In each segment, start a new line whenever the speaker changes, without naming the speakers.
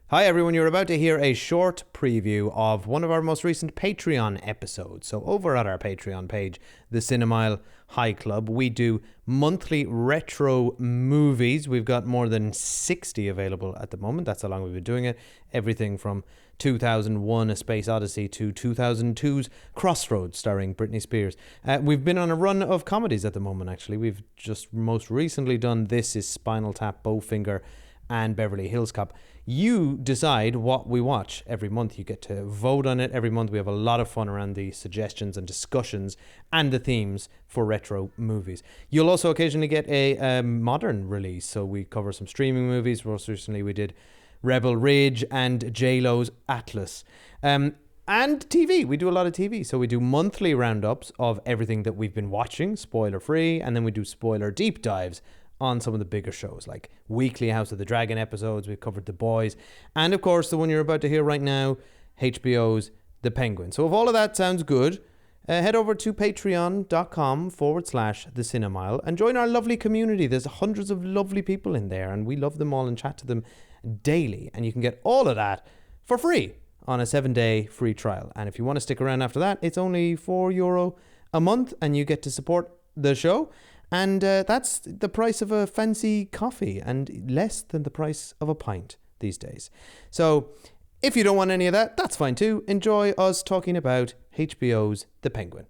Hi everyone, you're about to hear a short preview of one of our most recent Patreon episodes. So over at our Patreon page, the Cinemile High Club, we do monthly retro movies. We've got more than 60 available at the moment. That's how long we've been doing it. Everything from 2001 A Space Odyssey to 2002's Crossroads starring Britney Spears. We've been on a run of comedies at the moment, actually. We've just most recently done This Is Spinal Tap, Bowfinger and Beverly Hills Cop. You decide what we watch every month. You get to vote on it every month. We have a lot of fun around the suggestions and discussions and the themes for retro movies. You'll also occasionally get a modern release. So we cover some streaming movies. Most recently we did Rebel Ridge and J-Lo's Atlas. And TV. We do a lot of TV. So we do monthly roundups of everything that we've been watching, spoiler free, and then we do spoiler deep dives on some of the bigger shows, like weekly House of the Dragon episodes. We've covered The Boys, and of course the one you're about to hear right now, HBO's The Penguin. So if all of that sounds good, head over to patreon.com/thecinemile and join our lovely community. There's hundreds of lovely people in there, and we love them all and chat to them daily, and you can get all of that for free on a 7-day free trial. And if you want to stick around after that, it's only €4 a month, and you get to support the show. And that's the price of a fancy coffee and less than the price of a pint these days. So if you don't want any of that, that's fine too. Enjoy us talking about HBO's The Penguin.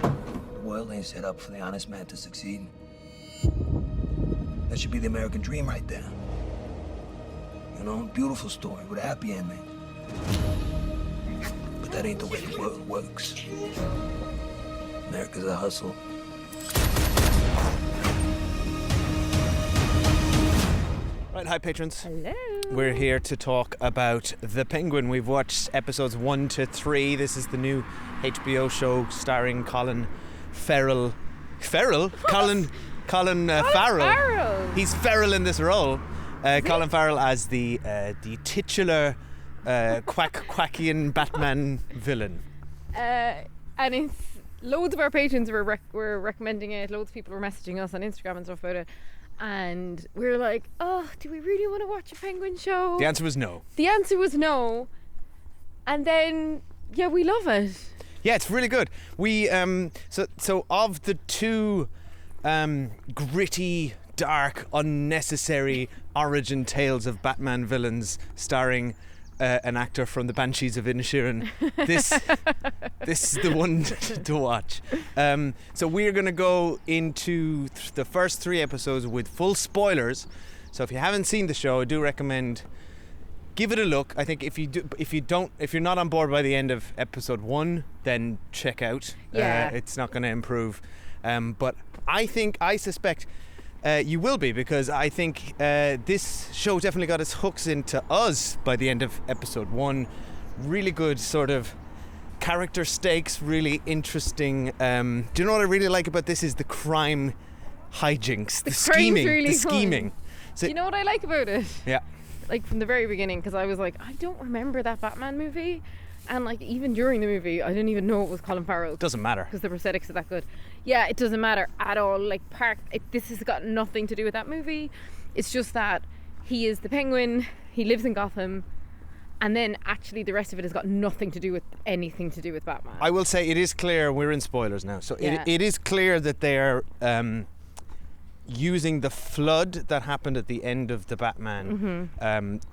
The world ain't set up for the honest man to succeed. That should be the American dream right there. You know, beautiful story with a happy ending. But that ain't the way the world works. America's a hustle.
Right, hi patrons.
Hello.
We're here to talk about The Penguin. We've watched episodes 1 to 3. This is the new HBO show starring Colin Farrell. Colin Farrell. He's feral in this role. Colin Farrell as the titular quackian Batman villain.
And it's loads of our patrons were recommending it. Loads of people were messaging us on Instagram and stuff about it. And we were like, oh, do we really want to watch a Penguin show?
The answer was no.
The answer was no. And then, yeah, we love it.
Yeah, it's really good. We so of the two gritty, dark, unnecessary origin tales of Batman villains starring an actor from the Banshees of Inisherin, this is the one to watch. So we're going to go into the first 3 episodes with full spoilers. So if you haven't seen the show, I do recommend give it a look. I think if you're not on board by the end of episode 1, then check out.
Yeah.
It's not going to improve. But I suspect you will be, because I think this show definitely got its hooks into us by the end of episode 1. Really good sort of character stakes, really interesting. Do you know what I really like about this is the crime hijinks, the scheming.
Really
the scheming. So,
you know what I like about it?
Yeah.
Like from the very beginning, because I was like, I don't remember that Batman movie. And like even during the movie, I didn't even know it was Colin Farrell.
Doesn't matter.
Because the prosthetics are that good. Yeah, it doesn't matter at all. Like this has got nothing to do with that movie. It's just that he is the Penguin, he lives in Gotham, and then actually the rest of it has got nothing to do with anything to do with Batman.
I will say it is clear, we're in spoilers now, so
Yeah.
it is clear that they're using the flood that happened at the end of the Batman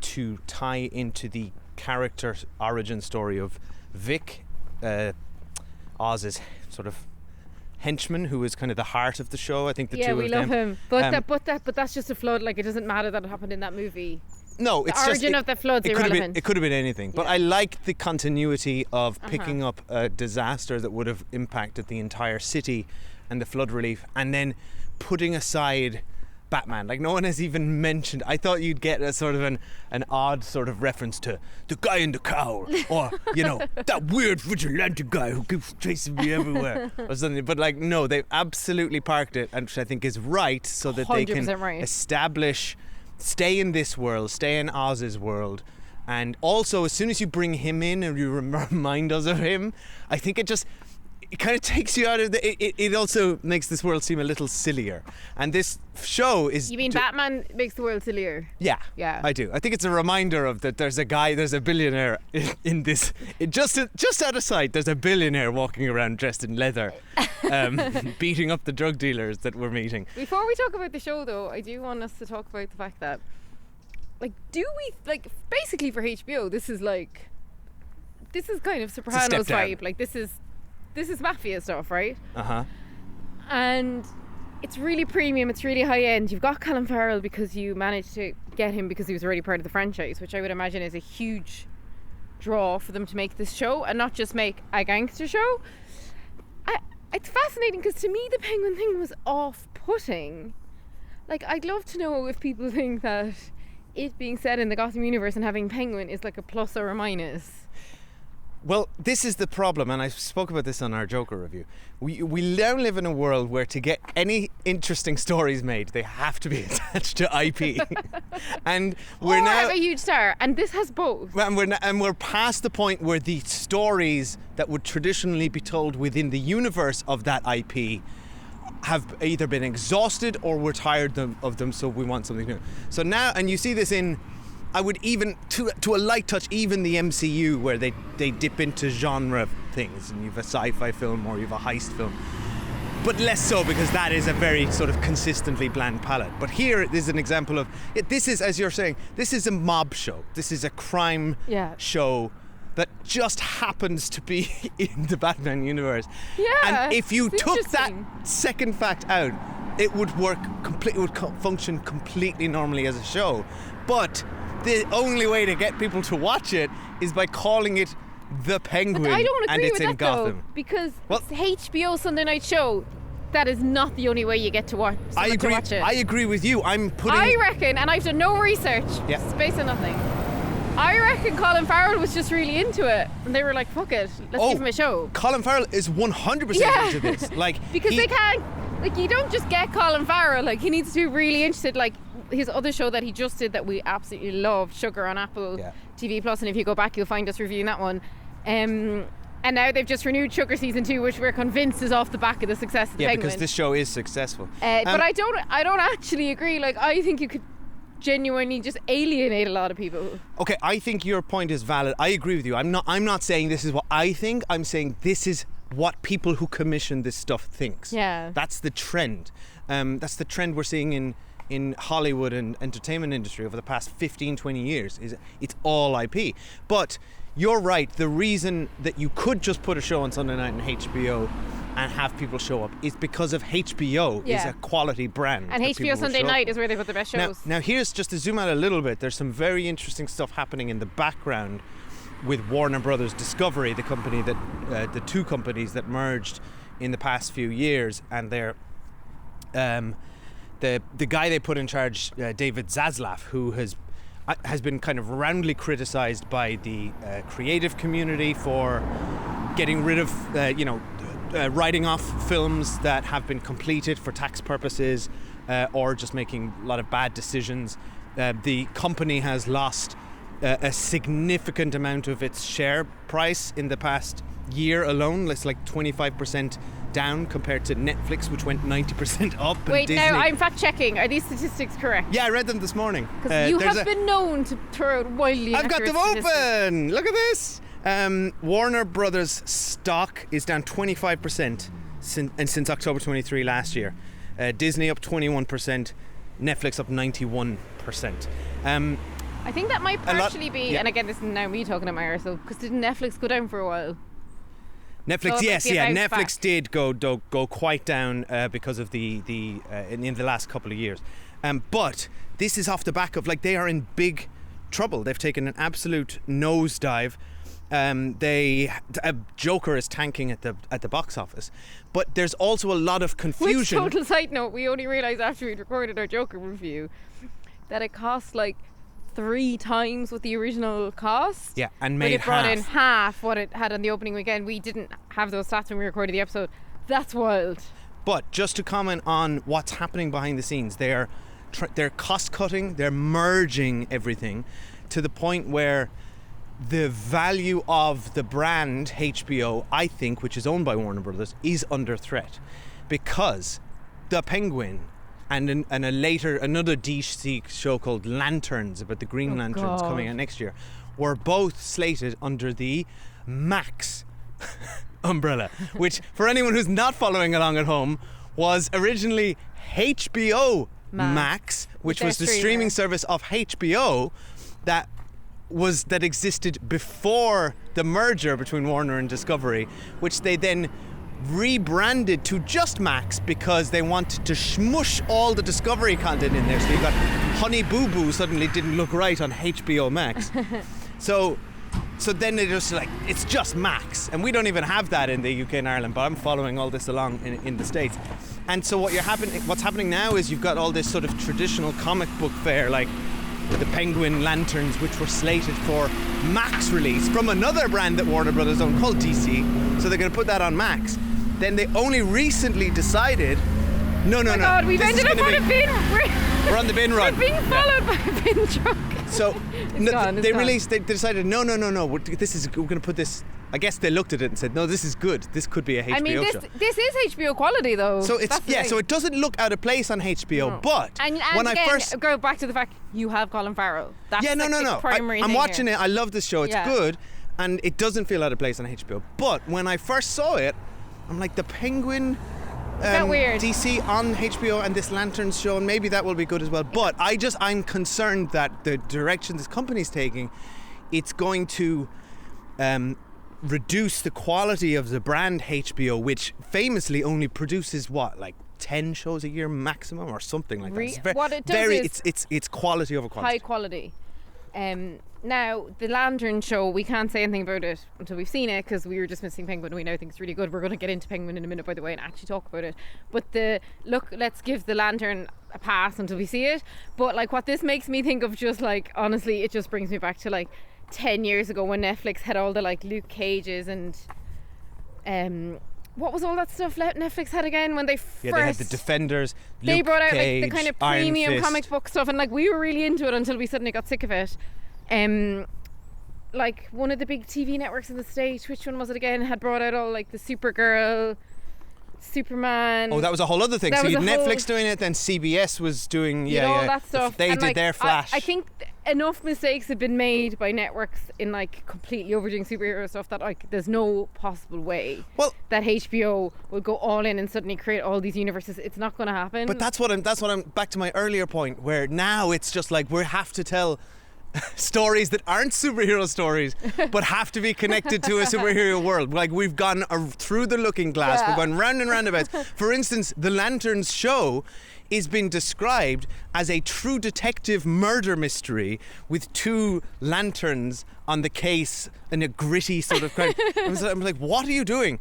to tie into the character origin story of Vic, Oz's sort of henchman, who is kind of the heart of the show. I think the two of them.
Yeah, we love him. But that's just a flood. Like, it doesn't matter that it happened in that movie.
No,
the origin of the flood's irrelevant.
It could have been anything. But
Yeah.
I like the continuity of picking up a disaster that would have impacted the entire city and the flood relief, and then putting aside Batman. Like, no one has even mentioned. I thought you'd get a sort of an odd sort of reference to the guy in the cowl, or that weird vigilante guy who keeps chasing me everywhere, or something. But like, no, they've absolutely parked it, and which I think is right, so that they can
100% right.
establish, stay in this world, stay in Oz's world. And also, as soon as you bring him in and you remind us of him, I think it it kind of takes you out of it also makes this world seem a little sillier. And this show is...
You mean Batman makes the world sillier?
Yeah.
Yeah.
I do. I think it's a reminder of that there's a billionaire in this... just out of sight, there's a billionaire walking around dressed in leather, beating up the drug dealers that we're meeting.
Before we talk about the show, though, I do want us to talk about the fact that, basically for HBO, this is kind of Sopranos vibe. This is mafia stuff, right?
Uh-huh.
And it's really premium, it's really high end. You've got Colin Farrell because you managed to get him because he was already part of the franchise, which I would imagine is a huge draw for them to make this show and not just make a gangster show. It's fascinating because to me the Penguin thing was off-putting. I'd love to know if people think that it being set in the Gotham universe and having Penguin is like a plus or a minus.
Well, this is the problem, and I spoke about this on our Joker review. We now live in a world where to get any interesting stories made, they have to be attached to IP. And we're now
have a huge star, and this has both.
And we're past the point where the stories that would traditionally be told within the universe of that IP have either been exhausted or we're tired of them, so we want something new. So now, and you see this in... I would even, to a light touch, even the MCU, where they dip into genre things, and you have a sci-fi film or you have a heist film, but less so because that is a very sort of consistently bland palette. But here is an example of, this is, as you're saying, this is a mob show. This is a crime show that just happens to be in the Batman universe.
Yeah,
and if you took that second fact out, it would work completely, would function completely normally as a show. But the only way to get people to watch it is by calling it The Penguin,
I don't agree
and it's
with
in
that,
Gotham.
Though, because it's HBO Sunday Night Show. That is not the only way you get to watch.
I agree.
To watch it.
I agree with you. I
reckon, and I've done no research.
Yeah.
It's based on nothing. I reckon Colin Farrell was just really into it, and they were like, "Fuck it, let's give him a show."
Colin Farrell is 100% into this.
Because they can't. You don't just get Colin Farrell. He needs to be really interested. His other show that he just did that we absolutely loved, Sugar on Apple TV Plus, and if you go back you'll find us reviewing that one. And now they've just renewed Sugar season 2, which we're convinced is off the back of the success of the Penguin.
Because this show is successful.
But I don't actually agree. I think you could genuinely just alienate a lot of people.
Okay, I think your point is valid. I agree with you. I'm not saying this is what I think. I'm saying this is what people who commission this stuff thinks.
Yeah.
That's the trend. That's the trend we're seeing in Hollywood and entertainment industry over the past 15-20 years. Is it's all IP. But you're right, the reason that you could just put a show on Sunday night on HBO and have people show up is because of HBO is a quality brand.
And HBO Sunday night is where they put the best shows.
Now here's, just to zoom out a little bit, there's some very interesting stuff happening in the background with Warner Brothers Discovery, the company that the two companies that merged in the past few years, and they're the guy they put in charge, David Zaslav, who has been kind of roundly criticized by the creative community for getting rid of writing off films that have been completed for tax purposes or just making a lot of bad decisions. The company has lost a significant amount of its share price in the past year alone. It's like 25% down compared to Netflix, which went 90% up.
Wait,
Disney...
now I'm fact checking. Are these statistics correct?
Yeah, I read them this morning.
Because you have been known to throw out wildly
I've got them
statistics.
open! Look at this! Warner Brothers stock is down 25% since October 23 last year. Disney up 21%, Netflix up 91%.
I think that might partially be, and again, this is now me talking at my arsehole, because didn't Netflix go down for a while?
Netflix, Netflix did go quite down because of the in the last couple of years, but this is off the back of they are in big trouble. They've taken an absolute nosedive. Joker is tanking at the box office, but there's also a lot of confusion.
Which, total side note, we only realised after we'd recorded our Joker review that it cost 3 times what the original cost.
Yeah, and made
it brought in half what it had on the opening weekend. We didn't have those stats when we recorded the episode. That's wild.
But just to comment on what's happening behind the scenes, they're cost cutting, they're merging everything to the point where the value of the brand HBO, I think, which is owned by Warner Brothers, is under threat, because The Penguin and another DC show called Lanterns, about the Green Lanterns coming out next year, were both slated under the Max umbrella, which, for anyone who's not following along at home, was originally HBO Max, which was the streaming service of HBO that existed before the merger between Warner and Discovery, which they then rebranded to just Max because they wanted to smush all the Discovery content in there. So you got Honey Boo Boo suddenly didn't look right on HBO Max. So then they just like, it's just Max, and we don't even have that in the UK and Ireland, but I'm following all this along in the States. And so what's happening now is you've got all this sort of traditional comic book fare, like the Penguin Lanterns, which were slated for Max release from another brand that Warner Brothers own called DC. So they're going to put that on Max. Then they only recently decided, no.
God, we've ended up on a bin.
We're on the bin run.
We're being followed by a bin truck.
So they decided, no. We're going to put this. I guess they looked at it and said, no, this is good. This could be a HBO show.
This is HBO quality, though.
So so it doesn't look out of place on HBO. No. But
and
when
again,
I first
go back to the fact you have Colin Farrell. That's the primary
I'm
thing
watching
here.
it. I love this show. It's good, and it doesn't feel out of place on HBO. But when I first saw it, I'm like, the Penguin.
Weird.
DC on HBO and this Lanterns show, and maybe that will be good as well. But I'm concerned that the direction this company's taking, it's going to reduce the quality of the brand HBO, which famously only produces 10 shows a year maximum or something like that.
What it does is
it's quality over quality.
High quality. Now, the Lantern show, we can't say anything about it until we've seen it, because we were just missing Penguin. We now think it's really good. We're going to get into Penguin in a minute, by the way, and actually talk about it. But let's give the Lantern a pass until we see it. But what this makes me think of, just honestly, it just brings me back to 10 years ago when Netflix had all the Luke Cages and what was all that stuff Netflix had again when they first...
Yeah, they had the Defenders,
They
Luke
brought out
Cage,
the kind of
Iron
premium
Fist.
comic book stuff, and we were really into it until we suddenly got sick of it. One of the big TV networks in the States, which one was it again, had brought out all the Supergirl, Superman.
Oh, that was a whole other thing.
That
So
was
you had
a whole-
Netflix doing it, then CBS was doing
all that stuff.
They
And,
did their Flash.
I think enough mistakes have been made by networks in completely overdoing superhero stuff that there's no possible way that HBO will go all in and suddenly create all these universes. It's not going to happen.
But that's what I'm back to my earlier point, where now it's just we have to tell stories that aren't superhero stories but have to be connected to a superhero world. We've gone through the looking glass. We've gone round and roundabouts. For instance, the Lanterns show is being described as a true detective murder mystery with two lanterns on the case in a gritty sort of crime. I'm like, what are you doing?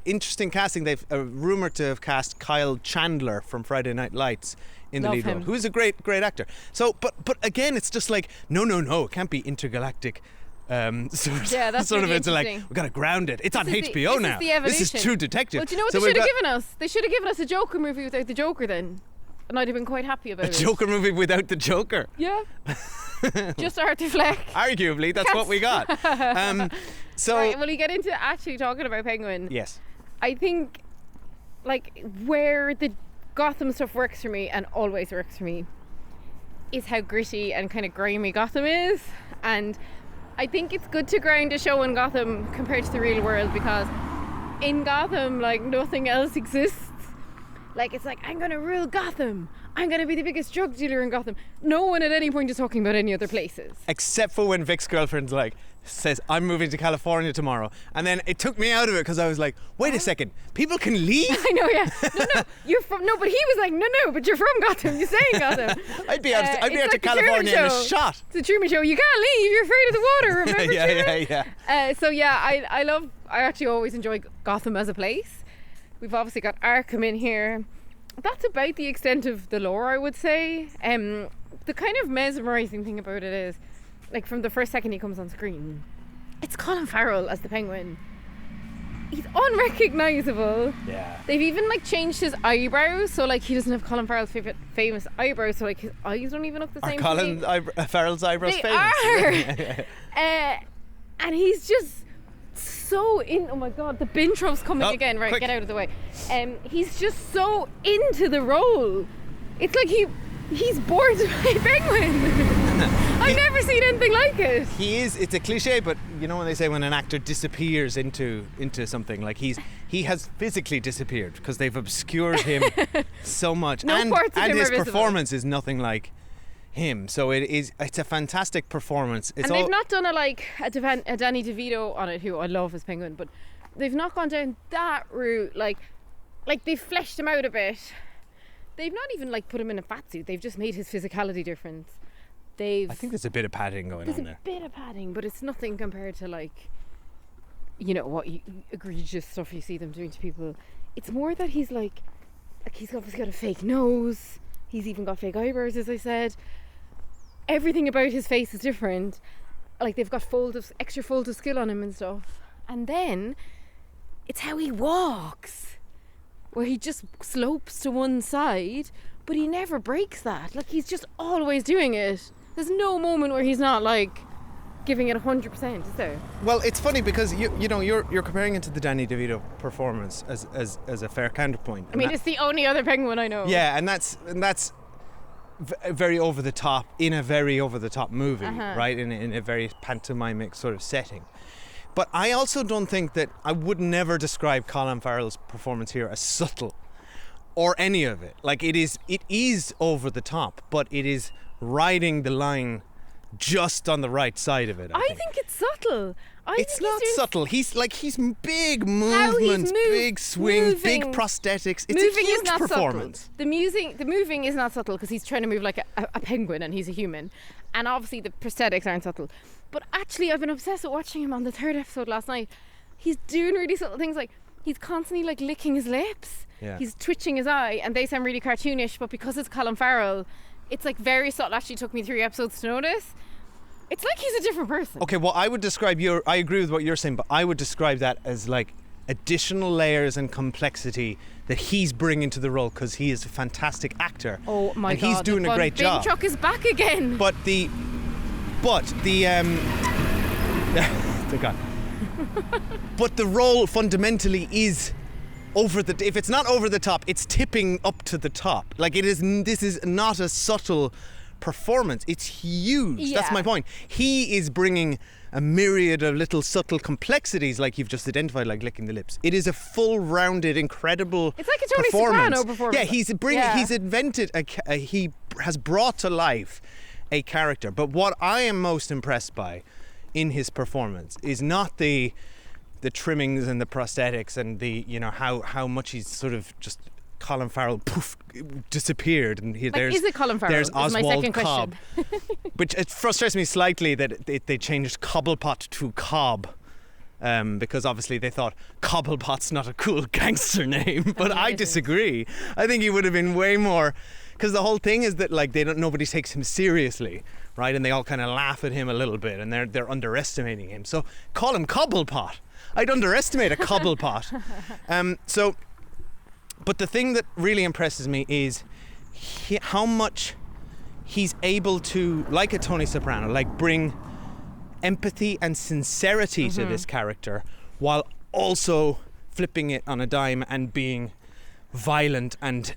Interesting casting. They've rumored to have cast Kyle Chandler from Friday Night Lights in the lead role, who's a great actor. So, but again, it's just no, it can't be intergalactic.
That's
sort
really
of, it's
interesting.
We've got to ground it. It's on HBO now. This is True Detective.
Well, do you know what they should have given us? They should have given us a Joker movie without the Joker then, and I'd have been quite happy about it.
A Joker movie without the Joker.
Yeah. Just Arthur Fleck.
Arguably, that's what we got. So,
right, will you get into actually talking about Penguin?
Yes.
I think where the Gotham stuff works for me, and always works for me, is how gritty and kind of grimy Gotham is. And I think it's good to ground a show in Gotham compared to the real world, because in Gotham nothing else exists. It's I'm gonna rule Gotham, I'm gonna be the biggest drug dealer in Gotham. No one at any point is talking about any other places,
except for when Vic's girlfriend says, I'm moving to California tomorrow, and then it took me out of it because I was like, wait a second, people can leave?
I know, yeah. No, you're from... No, but he was like, no, but you're from Gotham. You stay in Gotham.
I'd be out to California in a shot.
It's a Truman Show. You can't leave. You're afraid of the water, remember?
Yeah.
I actually always enjoy Gotham as a place. We've obviously got Arkham in here. That's about the extent of the lore, I would say. The kind of mesmerising thing about it is, from the first second he comes on screen, it's Colin Farrell as the Penguin. he's unrecognizable.
Yeah.
They've even like changed his eyebrows, so like he doesn't have Colin Farrell's famous eyebrows, so like his eyes don't even look the
Are
same.
Colin Farrell's eyebrows
They
famous?
are. And he's just so in. Oh my god, the bin trope's coming again. Right,
quick.
get out of the way. He's just so into the role. It's like he's bored by Penguin. I've never seen anything like it.
He is. It's a cliche, but you know when they say when an actor disappears into something, like he has physically disappeared because they've obscured him so much,
No
and
parts of him
his
are visible.
performance is nothing like him. So it's a fantastic performance. It's
And they've not done a Danny DeVito on it, who I love as Penguin, but they've not gone down that route. Like they've fleshed him out a bit. They've not even like put him in a fat suit. They've just made his physicality different. I
think there's a bit of padding going on there.
There's a bit of padding, but it's nothing compared to like, you know, what egregious stuff you see them doing to people. It's more that he's like he's obviously got a fake nose. He's even got fake eyebrows, as I said. Everything about his face is different. Like they've got extra folds of skill on him and stuff. And then it's how he walks, where he just slopes to one side, but he never breaks that. Like he's just always doing it. There's no moment where he's not like giving it 100%, is there?
Well, it's funny because you're comparing it to the Danny DeVito performance as a fair counterpoint.
I mean, it's the only other Penguin I know.
Yeah, and that's very over the top in a very over the top movie, right? In a very pantomimic sort of setting. But I also don't think that I would never describe Colin Farrell's performance here as subtle or any of it. Like it is over the top, but it is riding the line just on the right side of it. I think
it's subtle.
It's not subtle. He's big movements, big swings, big prosthetics. It's a huge performance.
The moving is not subtle because he's trying to move like a penguin and he's a human, and obviously the prosthetics aren't subtle. But actually, I've been obsessed with watching him on the 3rd episode last night. He's doing really subtle things, like he's constantly like licking his lips.
Yeah.
He's twitching his eye, and they sound really cartoonish, but because it's Colin Farrell, it's like very subtle. Actually took me 3 episodes to notice. It's like he's a different person.
Okay, well, I agree with what you're saying, but I would describe that as like additional layers and complexity that he's bringing to the role because he is a fantastic actor.
Oh my god!
He's doing a great job.
Truck is back again.
But the God. But the role fundamentally is if it's not over the top, it's tipping up to the top. Like this is not a subtle performance. It's huge.
Yeah.
That's my point. He is bringing a myriad of little subtle complexities, like you've just identified, like licking the lips. It is a full-rounded, incredible
It's like a Tony
performance.
Soprano performance.
Yeah, he's invented he has brought to life a character. But what I am most impressed by in his performance is not the trimmings and the prosthetics and the how much he's sort of just Colin Farrell disappeared, and
is it Colin Farrell?
There's
That's my
Oswald
second
Cobb, which it frustrates me slightly that they changed Cobblepot to Cobb, because obviously they thought Cobblepot's not a cool gangster name, but I disagree. I think he would have been way more, because the whole thing is that like nobody takes him seriously, right? And they all kind of laugh at him a little bit, and they're underestimating him. So call him Cobblepot. I'd underestimate a Cobblepot. But the thing that really impresses me is how much he's able to, like a Tony Soprano, like bring empathy and sincerity to this character while also flipping it on a dime and being violent and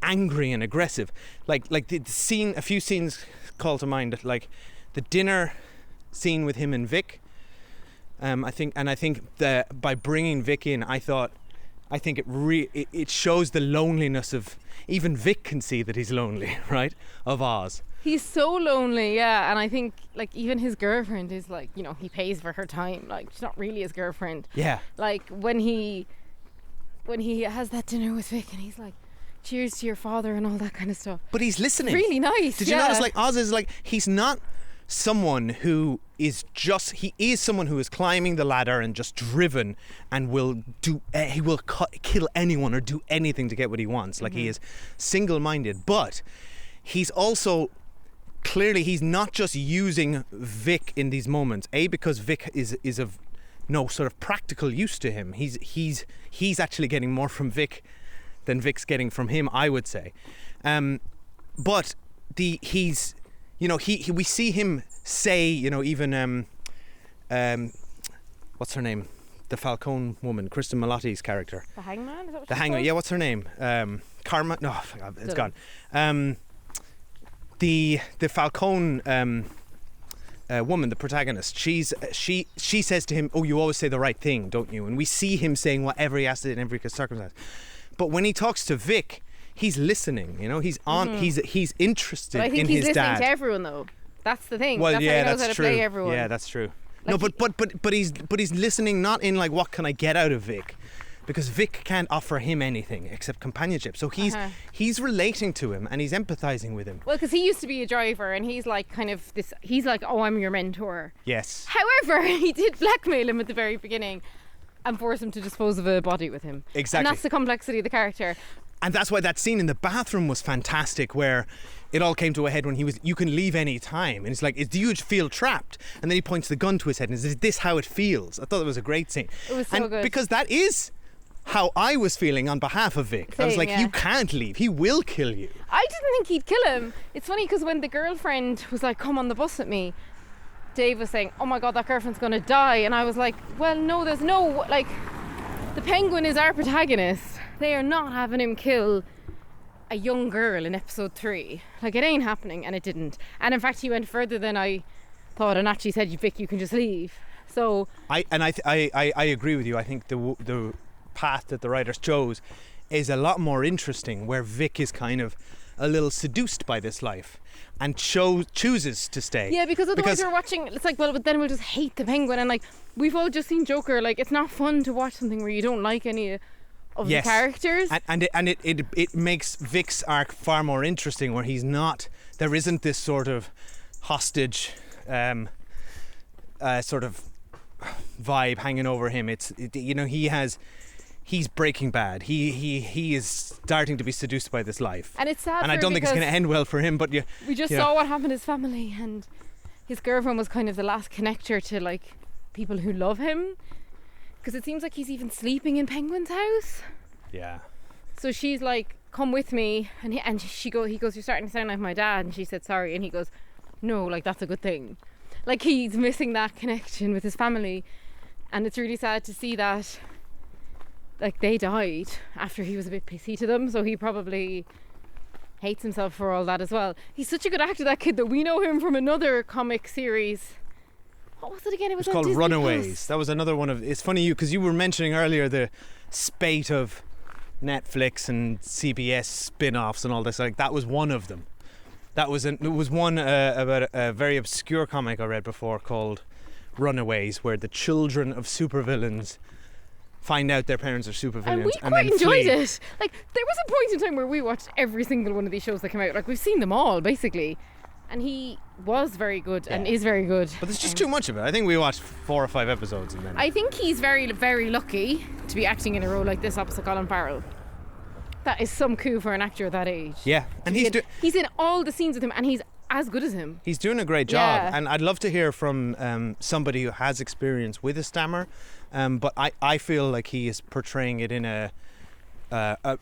angry and aggressive. Like the scene, a few scenes call to mind, like the dinner scene with him and Vic. I think that by bringing Vic in, I think it shows the loneliness of, even Vic can see that he's lonely, right? Of Oz.
He's so lonely, yeah. And I think like even his girlfriend is like, he pays for her time. Like she's not really his girlfriend.
Yeah.
Like when he has that dinner with Vic and he's like, cheers to your father and all that kind of stuff.
But he's listening.
Really nice.
Did you notice like Oz is like, he's not someone who is just, he is someone who is climbing the ladder and just driven and will kill anyone or do anything to get what he wants. Like he is single-minded, but he's also clearly, he's not just using Vic in these moments, because Vic is of no sort of practical use to him. He's actually getting more from Vic than Vic's getting from him, I would say. But he's, you know, we see him say, you know, even what's her name? The Falcone woman, Kristen Milotti's character.
The Hangman? Is that what
The
she's
Hangman,
called?
yeah, what's her name? Karma? No, it's
Dunno.
gone. The Falcone woman, the protagonist, she says to him, "Oh, you always say the right thing, don't you?" And we see him saying whatever he has to in every circumstance. But when he talks to Vic, he's listening. You know, he's on. He's interested
But I think
in
he's
his
listening
dad.
to everyone, though. That's the thing.
Well,
that's
yeah,
how he knows
that's
how to
true.
play everyone.
Yeah, that's true.
Like
No, but he's listening not in like, what can I get out of Vic, because Vic can't offer him anything except companionship. So he's relating to him and he's empathizing with him.
Well, because he used to be a driver, and he's like kind of this. He's like, "Oh, I'm your mentor."
Yes.
However, he did blackmail him at the very beginning and force him to dispose of a body with him.
Exactly.
And that's the complexity of the character.
And that's why that scene in the bathroom was fantastic, where it all came to a head when you can leave any time. And it's like, do you feel trapped? And then he points the gun to his head and says, "Is this how it feels?" I thought it was a great scene.
It was so good.
Because that is how I was feeling on behalf of Vic. I was
Same,
like,
yeah.
you can't leave. He will kill you.
I didn't think he'd kill him. It's funny because when the girlfriend was like, "Come on the bus with me," Dave was saying, "Oh my God, that girlfriend's going to die." And I was like, well, no, there's no, like, the Penguin is our protagonist. They are not having him kill a young girl in episode 3. Like, it ain't happening, and it didn't. And in fact, he went further than I thought and actually said, "Vic, you can just leave." So
I agree with you. I think the path that the writers chose is a lot more interesting, where Vic is kind of a little seduced by this life and chooses to stay.
yeah, because otherwise we're watching, it's like, well, but then we'll just hate the Penguin. And like, we've all just seen Joker. Like, it's not fun to watch something where you don't like any of
Yes.
the characters.
And it makes Vic's arc far more interesting, where he's not, there isn't this sort of hostage sort of vibe hanging over him. You know, he's Breaking Bad. He is starting to be seduced by this life.
And it's sad
And
for
I don't
him
think it's going to
because
end well for him, but
we just
you know.
saw what happened to his family, and his girlfriend was kind of the last connector to like people who love him, because it seems like he's even sleeping in Penguin's house.
Yeah.
So she's like, "Come with me," and he goes, "You're starting to sound like my dad." And she said, "Sorry," and he goes, "No, like, that's a good thing." Like, he's missing that connection with his family, and it's really sad to see that, like, they died after he was a bit pissy to them, so he probably hates himself for all that as well. He's such a good actor, that kid, that we know him from another comic series. What was it again? It was
It's
on
called
Disney
Runaways.
Plus.
That was another one of. It's funny because you were mentioning earlier the spate of Netflix and CBS spin-offs and all this. Like, that was one of them. It was one about a very obscure comic I read before called Runaways, where the children of supervillains find out their parents are supervillains
And we
and
quite
then
enjoyed
flee.
it. Like, there was a point in time where we watched every single one of these shows that came out. Like, we've seen them all, basically. And he was very good and
Yeah.
is very good.
But there's just too much of it. I think we watched 4 or 5 episodes and then.
I think he's very, very lucky to be acting in a role like this opposite Colin Farrell. That is some coup for an actor of that age.
Yeah, and
He's in all the scenes with him, and he's as good as him.
he's doing a great job.
Yeah.
And I'd love to hear from somebody who has experience with a stammer. But I feel like he is portraying it in a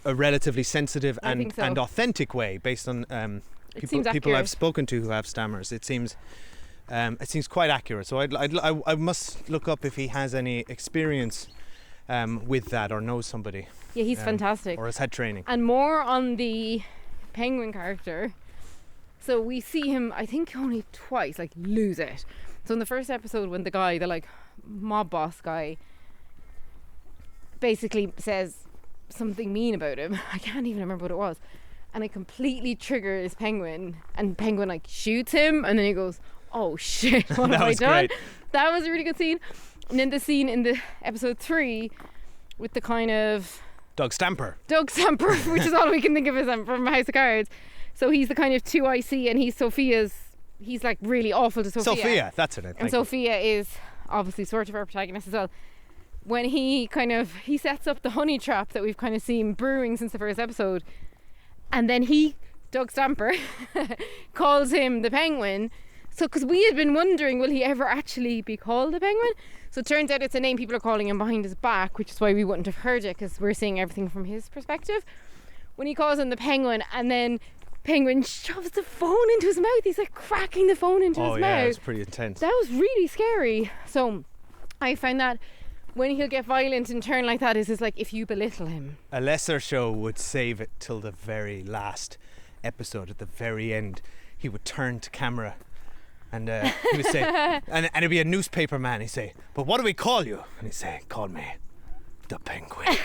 relatively sensitive
I think so.
and authentic way, based on people
seems
I've
accurate.
spoken to who have stammers. It seems quite accurate. So I must look up if he has any experience with that, or knows somebody,
Yeah, he's fantastic.
or has had training.
And more on the Penguin character. So we see him, I think, only twice, like, lose it. So in the first episode, when the like mob boss guy basically says something mean about him, I can't even remember what it was, and it completely triggers Penguin, and Penguin like shoots him, and then he goes, "Oh shit, what have I
was
done?"
great.
That was a really good scene. And then the scene in the episode 3 with the kind of
Doug Stamper.
Doug Stamper, which is all we can think of as him from House of Cards. So he's the kind of 2IC, and he's like really awful to Sophia.
That's it.
And Sophia is obviously sort of our protagonist as well. When he sets up the honey trap that we've kind of seen brewing since the first episode, and then Doug Stamper, calls him the Penguin. So, because we had been wondering, will he ever actually be called the Penguin? So it turns out it's a name people are calling him behind his back, which is why we wouldn't have heard it, because we're seeing everything from his perspective. When he calls him the Penguin, and then Penguin shoves the phone into his mouth. He's like cracking the phone into his mouth. Oh yeah,
it's pretty intense.
That was really scary. So I find that when he'll get violent and turn like that is like if you belittle him.
A lesser show would save it till the very last episode. At the very end, he would turn to camera and he would say, and it'd be a newspaper man. He'd say, "But what do we call you?" And he'd say, "Call me the Penguin."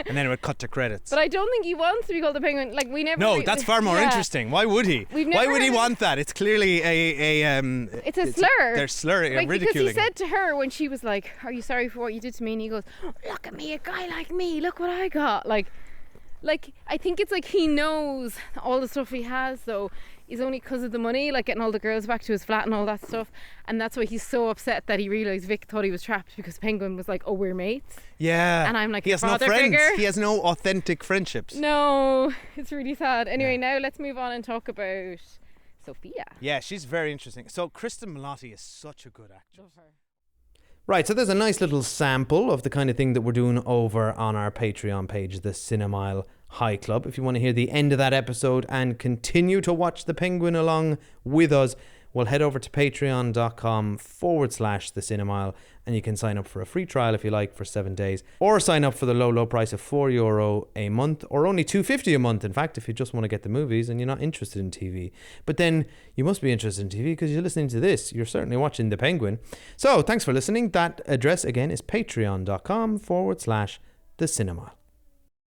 And then it would cut to credits.
But I don't think he wants to be called the Penguin. Like we never.
No, that's far more interesting. Why would he? Why would he want that? It's clearly
it's a slur.
They're slurring,
like,
ridiculing.
Because he said to her when she was like, "Are you sorry for what you did to me?" And he goes, "Look at me, a guy like me. Look what I got." Like I think it's like he knows all the stuff he has though is only because of the money, like getting all the girls back to his flat and all that stuff, and that's why he's so upset that he realised Vic thought he was trapped because Penguin was like, "Oh, we're mates."
Yeah.
And I'm like,
he has no friends.
Figure.
He has no authentic friendships.
No, it's really sad. Anyway, now let's move on and talk about Sophia.
Yeah, she's very interesting. So Kristen Milotti is such a good actress.
Love her.
Right, so there's a nice little sample of the kind of thing that we're doing over on our Patreon page, the Cinemile High Club. If you want to hear the end of that episode and continue to watch the Penguin along with us, well, head over to patreon.com/the Cinemile and you can sign up for a free trial if you like for 7 days, or sign up for the low price of €4 a month, or only $2.50 a month, in fact, if you just want to get the movies and you're not interested in TV. But then you must be interested in TV because you're listening to this. You're certainly watching the Penguin. So thanks for listening. That address again is patreon.com/the Cinemile.